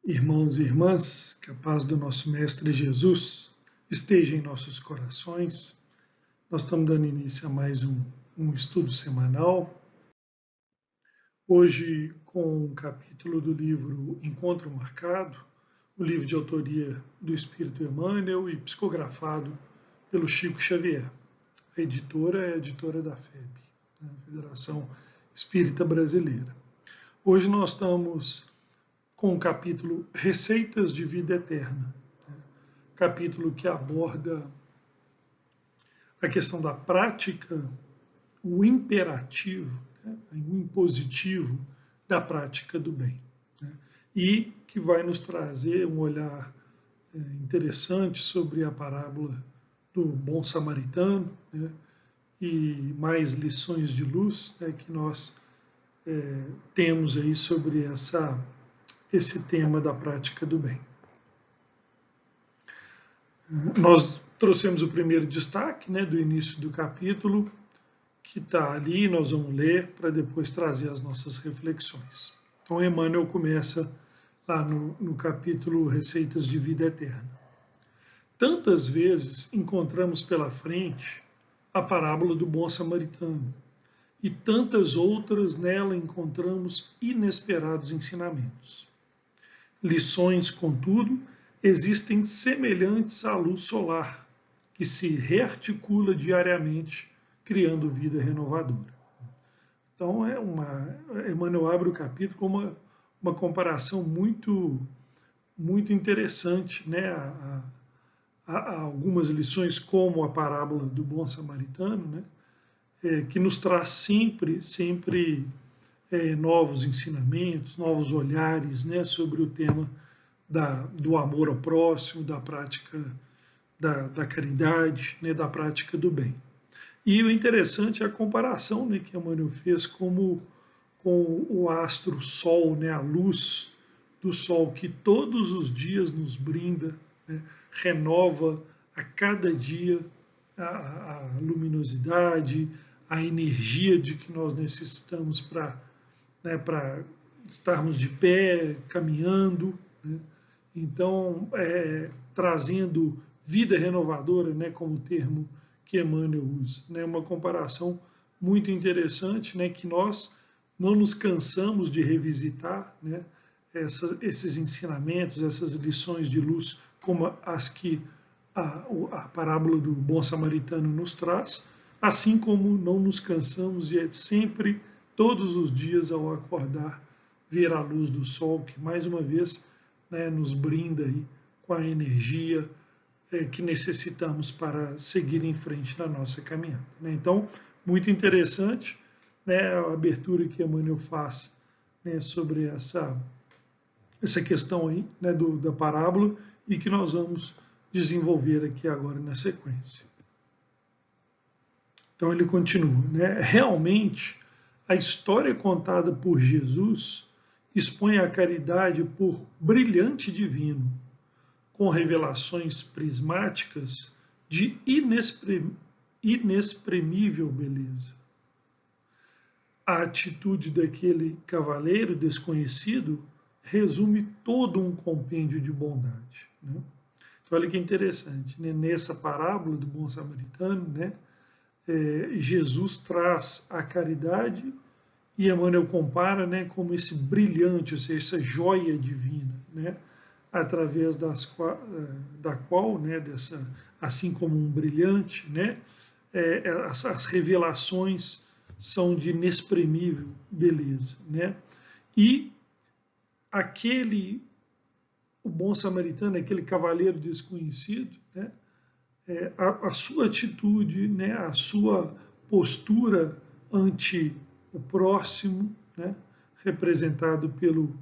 Irmãos e irmãs, que a paz do nosso Mestre Jesus esteja em nossos corações. Nós estamos dando início a mais um estudo semanal. Hoje com um capítulo do livro Encontro Marcado, o livro de autoria do Espírito Emmanuel e psicografado pelo Chico Xavier. A editora é a editora da FEB, a Federação Espírita Brasileira. Hoje nós estamos com o capítulo Receitas de Vida Eterna, capítulo que aborda a questão da prática, o imperativo, o impositivo da prática do bem, e que vai nos trazer um olhar interessante sobre a parábola do bom samaritano, e mais lições de luz que nós temos aí sobre esse tema da prática do bem. Nós trouxemos o primeiro destaque do início do capítulo, que está ali, nós vamos ler para depois trazer as nossas reflexões. Então, Emmanuel começa lá no capítulo Receitas de Vida Eterna. Tantas vezes encontramos pela frente a parábola do bom samaritano, e tantas outras nela encontramos inesperados ensinamentos. Lições, contudo, existem semelhantes à luz solar, que se rearticula diariamente, criando vida renovadora. Então, Emmanuel abre o capítulo com uma comparação muito interessante, a algumas lições, como a parábola do bom samaritano, que nos traz sempre novos ensinamentos, novos olhares sobre o tema do amor ao próximo, da prática da caridade, da prática do bem. E o interessante é a comparação que Emmanuel fez com o astro Sol, a luz do Sol, que todos os dias nos brinda, renova a cada dia a luminosidade, a energia de que nós necessitamos para estarmos de pé, caminhando, então trazendo vida renovadora, como o termo que Emmanuel usa, uma comparação muito interessante, que nós não nos cansamos de revisitar, esses ensinamentos, essas lições de luz, como as que a parábola do bom samaritano nos traz, assim como não nos cansamos de sempre, todos os dias ao acordar, ver a luz do sol, que mais uma vez nos brinda aí com a energia que necessitamos para seguir em frente na nossa caminhada. Então, muito interessante a abertura que Emmanuel faz sobre essa questão aí da parábola, e que nós vamos desenvolver aqui agora na sequência. Então ele continua, Realmente, a história contada por Jesus expõe a caridade por brilhante divino, com revelações prismáticas de inexprimível beleza. A atitude daquele cavaleiro desconhecido resume todo um compêndio de bondade. Então, olha que interessante, nessa parábola do bom samaritano, Jesus traz a caridade, e Emmanuel compara como esse brilhante, ou seja, essa joia divina, através da qual, assim como um brilhante, as revelações são de inexprimível beleza. E o bom samaritano, aquele cavaleiro desconhecido, a sua atitude, a sua postura ante o próximo, representado pelo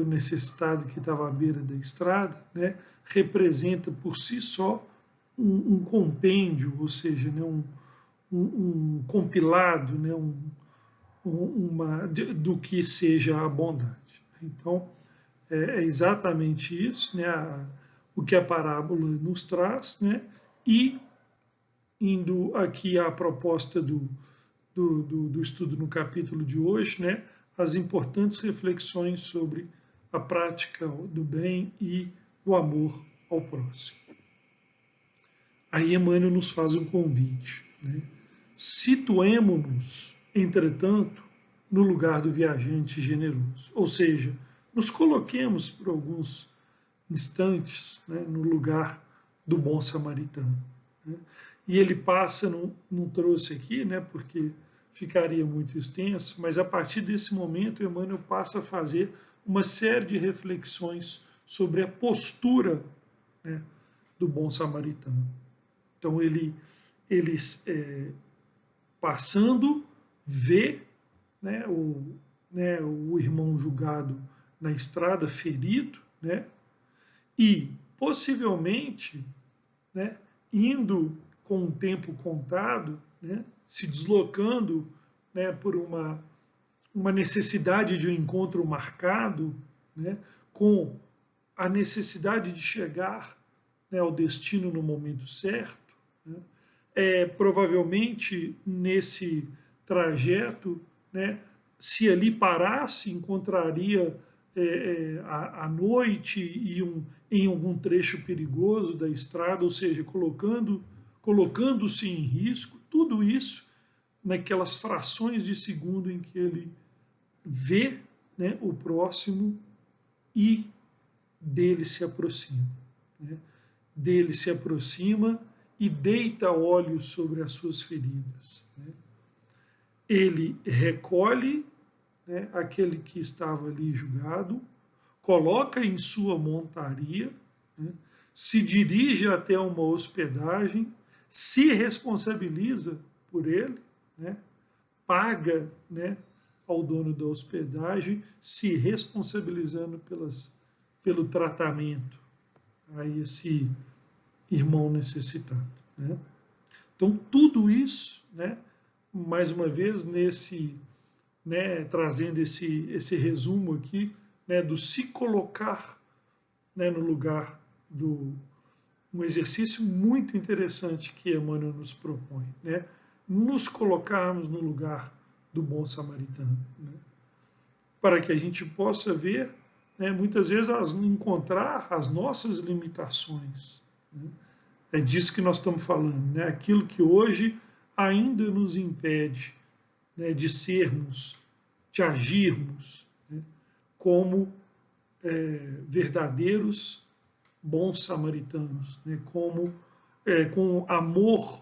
necessitado que estava à beira da estrada, representa por si só um compêndio, ou seja, um compilado, do que seja a bondade. Então, é exatamente isso, o que a parábola nos traz, e indo aqui à proposta do estudo no capítulo de hoje, as importantes reflexões sobre a prática do bem e o amor ao próximo. Aí Emmanuel nos faz um convite, né? Situemo-nos, entretanto, no lugar do viajante generoso, ou seja, nos coloquemos por alguns instantes, né, no lugar do bom samaritano. Né? E ele passa, não trouxe aqui, né, porque ficaria muito extenso, mas a partir desse momento Emmanuel passa a fazer uma série de reflexões sobre a postura, né, do bom samaritano. Então ele passando, vê, né, o irmão julgado na estrada, ferido, né, e possivelmente, né, indo com o tempo contado, né, se deslocando, né, por uma necessidade de um encontro marcado, né, com a necessidade de chegar, né, ao destino no momento certo, né, provavelmente nesse trajeto, né, se ali parasse, encontraria à noite e em algum trecho perigoso da estrada, ou seja, colocando-se em risco, tudo isso naquelas frações de segundo em que ele vê, né, o próximo e dele se aproxima. Né? Dele se aproxima e deita óleo sobre as suas feridas. Né? Ele recolhe, né, aquele que estava ali julgado, coloca em sua montaria, né, se dirige até uma hospedagem, se responsabiliza por ele, né, paga, né, ao dono da hospedagem, se responsabilizando pelo tratamento a esse irmão necessitado. Né? Então, tudo isso, né, mais uma vez, né, trazendo esse resumo aqui, né, do se colocar, né, no lugar um exercício muito interessante que Emmanuel nos propõe, né, nos colocarmos no lugar do bom samaritano, né, para que a gente possa ver, né, muitas vezes encontrar as nossas limitações. Né? É disso que nós estamos falando, né? Aquilo que hoje ainda nos impede, né, de sermos, de agirmos, né, como verdadeiros bons samaritanos, né, com amor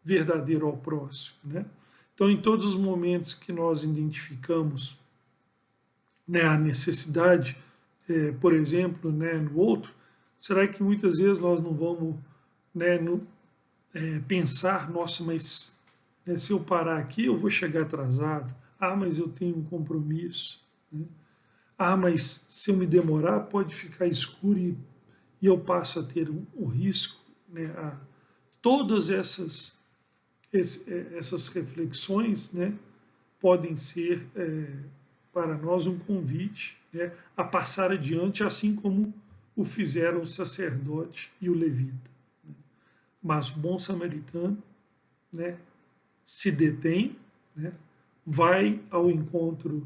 verdadeiro ao próximo. Né? Então, em todos os momentos que nós identificamos, né, a necessidade, por exemplo, né, no outro, será que muitas vezes nós não vamos, né, pensar, nossa, mas, né, se eu parar aqui eu vou chegar atrasado, mas eu tenho um compromisso, né? Mas se eu me demorar pode ficar escuro e eu passo a ter o risco, né? Todas essas reflexões, né, podem ser para nós um convite, né, a passar adiante, assim como o fizeram o sacerdote e o levita. Né? Mas o bom samaritano, né, se detém, né, vai ao encontro,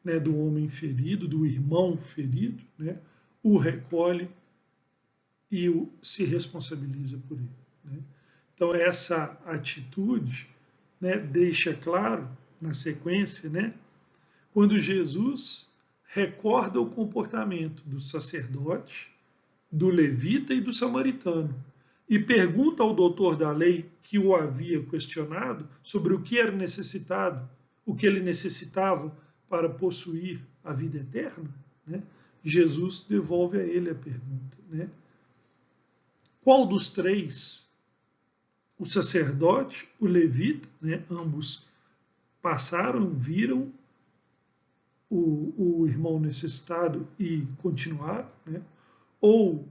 né, do homem ferido, do irmão ferido, né, o recolhe e se responsabiliza por ele. Né? Então essa atitude, né, deixa claro na sequência, né, quando Jesus recorda o comportamento do sacerdote, do levita e do samaritano, e pergunta ao doutor da lei que o havia questionado sobre o que era necessitado, o que ele necessitava para possuir a vida eterna, né? Jesus devolve a ele a pergunta, né? Qual dos três, o sacerdote, o levita, né, ambos passaram, viram o irmão necessitado e continuaram, né? Ou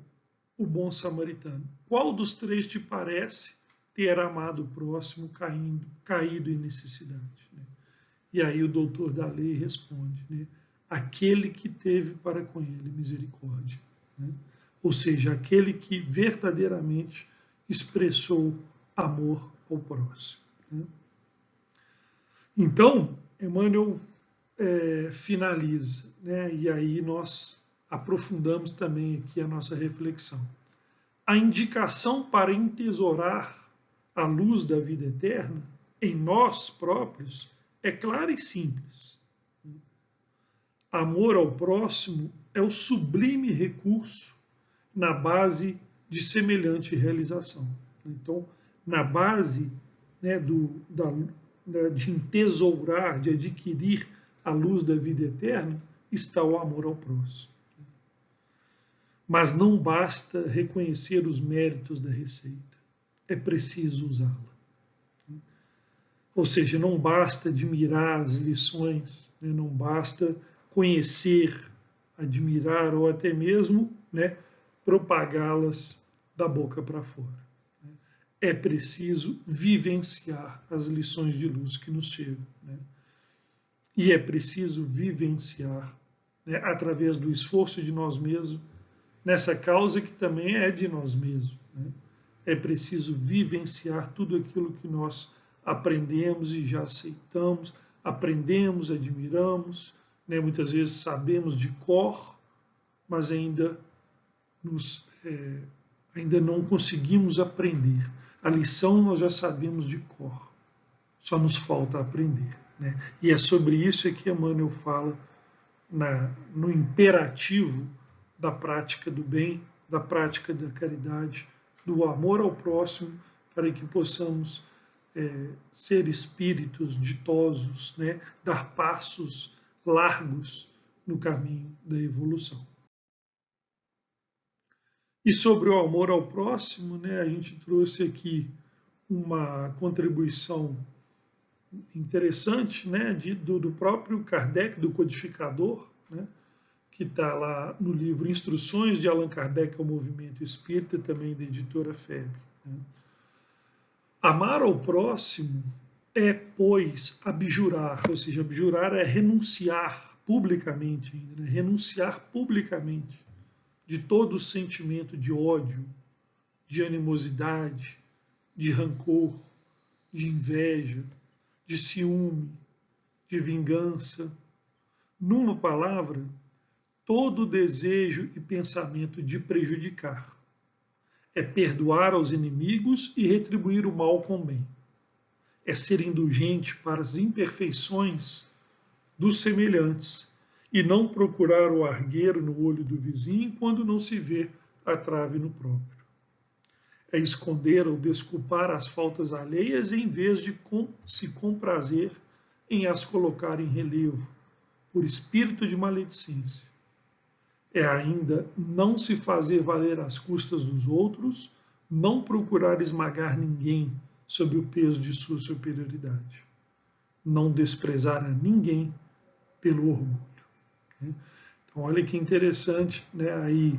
o bom samaritano? Qual dos três te parece ter amado o próximo caído em necessidade? Né? E aí o doutor da lei responde, né? Aquele que teve para com ele misericórdia. Né? Ou seja, aquele que verdadeiramente expressou amor ao próximo. Né? Então, Emmanuel finaliza, né? E aí nós aprofundamos também aqui a nossa reflexão. A indicação para entesourar a luz da vida eterna em nós próprios é clara e simples. Amor ao próximo é o sublime recurso na base de semelhante realização. Então, na base, né, de entesourar, de adquirir a luz da vida eterna, está o amor ao próximo. Mas não basta reconhecer os méritos da receita, é preciso usá-la. Ou seja, não basta admirar as lições, né, não basta conhecer, admirar ou até mesmo, né, propagá-las da boca para fora. É preciso vivenciar as lições de luz que nos chegam. Né? E é preciso vivenciar, né, através do esforço de nós mesmos, nessa causa que também é de nós mesmos. Né? É preciso vivenciar tudo aquilo que nós aprendemos e já aceitamos, aprendemos, admiramos, né? Muitas vezes sabemos de cor, mas ainda não conseguimos aprender. A lição nós já sabemos de cor, só nos falta aprender. Né? E é sobre isso que Emmanuel fala no imperativo da prática do bem, da prática da caridade, do amor ao próximo, para que possamos ser espíritos ditosos, né? Dar passos largos no caminho da evolução. E sobre o amor ao próximo, né, a gente trouxe aqui uma contribuição interessante, né, do próprio Kardec, do codificador, né, que está lá no livro Instruções de Allan Kardec ao Movimento Espírita, também da editora FEB. Né. Amar ao próximo é, pois, abjurar, ou seja, abjurar é renunciar publicamente, né, renunciar publicamente de todo sentimento de ódio, de animosidade, de rancor, de inveja, de ciúme, de vingança. Numa palavra, todo desejo e pensamento de prejudicar. É perdoar aos inimigos e retribuir o mal com o bem. É ser indulgente para as imperfeições dos semelhantes e não procurar o argueiro no olho do vizinho quando não se vê a trave no próprio. É esconder ou desculpar as faltas alheias em vez de se comprazer em as colocar em relevo, por espírito de maledicência. É ainda não se fazer valer às custas dos outros, não procurar esmagar ninguém sob o peso de sua superioridade, não desprezar a ninguém pelo orgulho. Então, olha que interessante, né? Aí,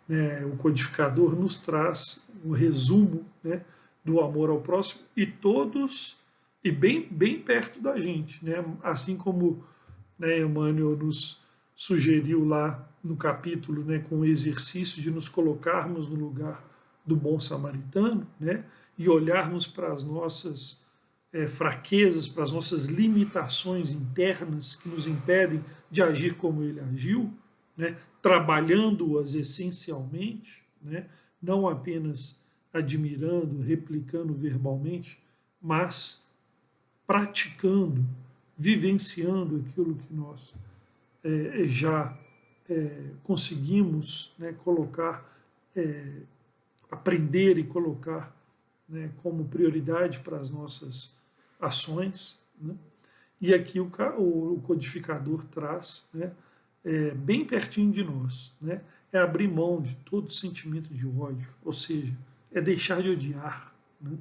né, o codificador nos traz um resumo, né, do amor ao próximo e todos, e bem perto da gente, né? Assim como, né, Emmanuel nos sugeriu lá no capítulo, né, com o exercício de nos colocarmos no lugar do bom samaritano, né, e olharmos para as nossas fraquezas, para as nossas limitações internas que nos impedem de agir como ele agiu, né, trabalhando-as essencialmente, né, não apenas admirando, replicando verbalmente, mas praticando, vivenciando aquilo que nós já conseguimos, né, colocar, aprender e colocar, né, como prioridade para as nossas ações. Né? E aqui o codificador traz, né, bem pertinho de nós, né, é abrir mão de todo sentimento de ódio, ou seja, é deixar de odiar, né,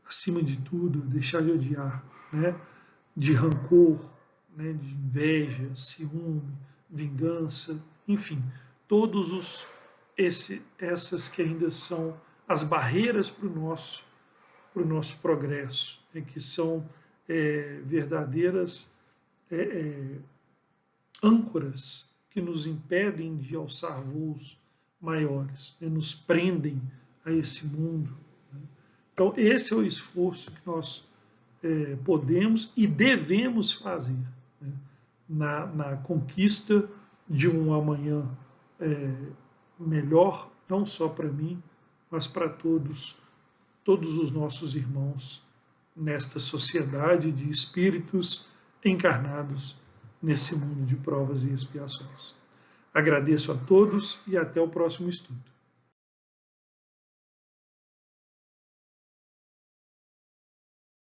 acima de tudo, deixar de odiar, né, de rancor, né, de inveja, ciúme, vingança, enfim, todos essas que ainda são as barreiras para o nosso progresso, né, que são verdadeiras âncoras que nos impedem de alçar voos maiores, né, nos prendem a esse mundo. Né. Então, esse é o esforço que nós podemos e devemos fazer, né, na conquista de um amanhã melhor, não só para mim, mas para todos os nossos irmãos nesta sociedade de espíritos encarnados nesse mundo de provas e expiações. Agradeço a todos e até o próximo estudo.